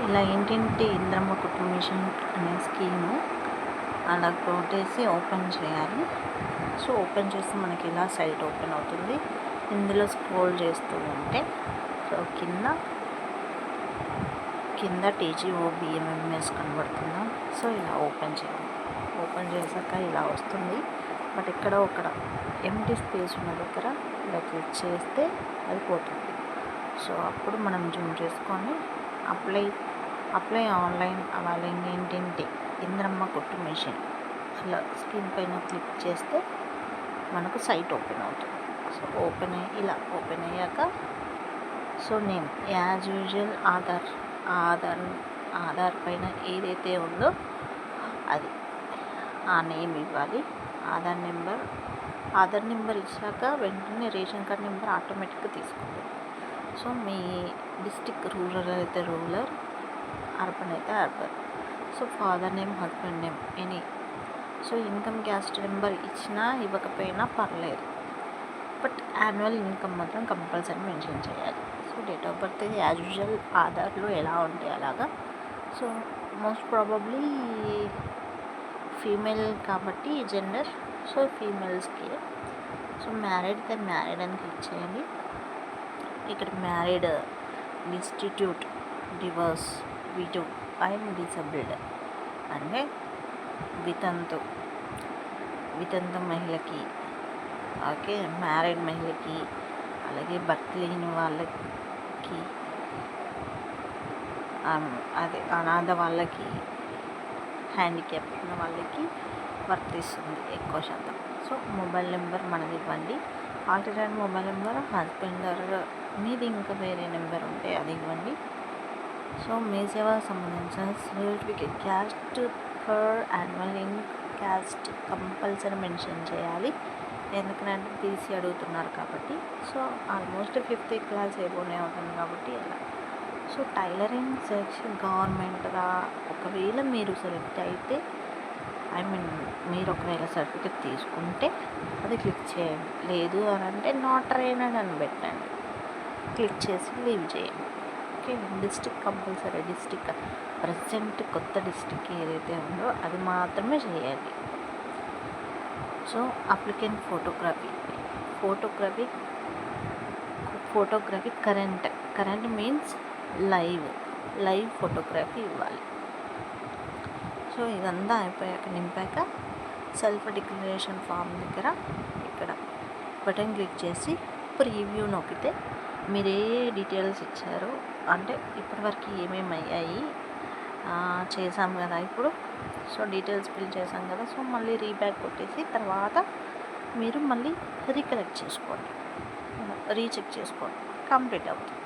ఇలా ఇంటింటి ఇంద్రమ్మ కుటుంబ మిషన్ అనే స్కీము అలా కొట్టేసి ఓపెన్ చేయాలి. సో ఓపెన్ చేస్తే మనకి ఇలా సైట్ ఓపెన్ అవుతుంది. ఇందులో స్క్రోల్ చేస్తూ ఉంటే సో కింద టీజీఓ బిఎంఎంఎస్ కనబడుతుందా. సో ఇలా ఓపెన్ చేయాలి. ఓపెన్ చేశాక ఇలా వస్తుంది. బట్ ఇక్కడ ఒక ఎంటీ స్పేస్ ఉన్న దగ్గర ఇలా క్లిక్ చేస్తే అది పోతుంది. సో అప్పుడు మనం జూమ్ చేసుకొని అప్లై ఆన్లైన్ అవ్వాలి ఇంటింటి ఇంద్రమ్మ కుట్టు మెషిన్ అలా స్క్రీన్ పైన క్లిక్ చేస్తే మనకు సైట్ ఓపెన్ అవుతుంది. సో ఇలా ఓపెన్ అయ్యాక సో నేను యాజ్ యూజువల్ ఆధార్ పైన ఏదైతే ఉందో అది ఆ నేమ్ ఇవ్వాలి. ఆధార్ నెంబర్ ఇచ్చాక వెంటనే రేషన్ కార్డ్ నెంబర్ ఆటోమేటిక్గా తీసుకుంటుంది. సో మీ డిస్టిక్ రూరల్ అయితే రూరల్, అర్బన్ అయితే urban. So father name, husband name any. So income caste number ఇచ్చినా ఇవ్వకపోయినా పర్లేదు. బట్ యాన్యువల్ ఇన్కమ్ మాత్రం కంపల్సరీ మెన్షన్ చేయాలి. So date of birth as usual ఆధార్లో ఎలా ఉంటే అలాగా. సో మోస్ట్ ప్రాబబ్లీ ఫీమేల్ కాబట్టి జెండర్ సో ఫీమేల్స్కి. సో మ్యారీడ్ అని క్లిక్ చేయండి. ఇక్కడ married, destitute, divorce, widow and disabled అంటే వితంతు మహిళకి, ఓకే, మ్యారీడ్ మహిళకి, అలాగే భర్త లేని వాళ్ళకి, అదే అనాథ వాళ్ళకి, హ్యాండిక్యాప్ ఉన్న వాళ్ళకి వర్తిస్తుంది ఎక్కువ శాతం. సో మొబైల్ నెంబర్ మనది ఇవ్వండి. ఆల్టర్నేట్ మొబైల్ నెంబర్ హస్బెండ్ మీది ఇంకా వేరే నెంబర్ ఉంటే అది ఇవ్వండి. సో మీ సేవకు సంబంధించిన certificate caste for annual caste compulsory mention చేయాలి. ఎందుకంటే తీసి అడుగుతున్నారు కాబట్టి. సో ఆల్మోస్ట్ 5th క్లాస్ ఏబోనే అవుతుంది కాబట్టి అలా. సో టైలరింగ్ సెక్షన్ గవర్నమెంట్గా ఒకవేళ మీరు సెలెక్ట్ అయితే మీరు ఒకవేళ సర్టిఫికేట్ తీసుకుంటే అది క్లిక్ చేయండి. లేదు అని అంటే నాట్ ట్రైనడ్ అని పెట్టండి. క్లిక్ చేసి లీవ్ చేయండి. Okay, district compulsory district present కొత్త డిస్టిక్ ఏదైతే ఉందో అది మాత్రమే చేయాలి. So applicant photography current means live photography ఇవ్వాలి. సో ఇదంతా అయిపోయాక నింపాక సెల్ఫ్ డిక్లరేషన్ ఫామ్ దగ్గర ఇక్కడ బటన్ క్లిక్ చేసి ప్రీవ్యూ నొక్కితే మీరు ఏ డీటెయిల్స్ ఇచ్చారో అంటే ఇప్పటివరకు ఏమేమి అయ్యాయి చేసాం కదా ఇప్పుడు. సో డీటెయిల్స్ ఫిల్ చేసాం కదా. సో మళ్ళీ రీబ్యాక్ కొట్టేసి తర్వాత మీరు మళ్ళీ రీచెక్ చేసుకోండి. కంప్లీట్ అవుతుంది.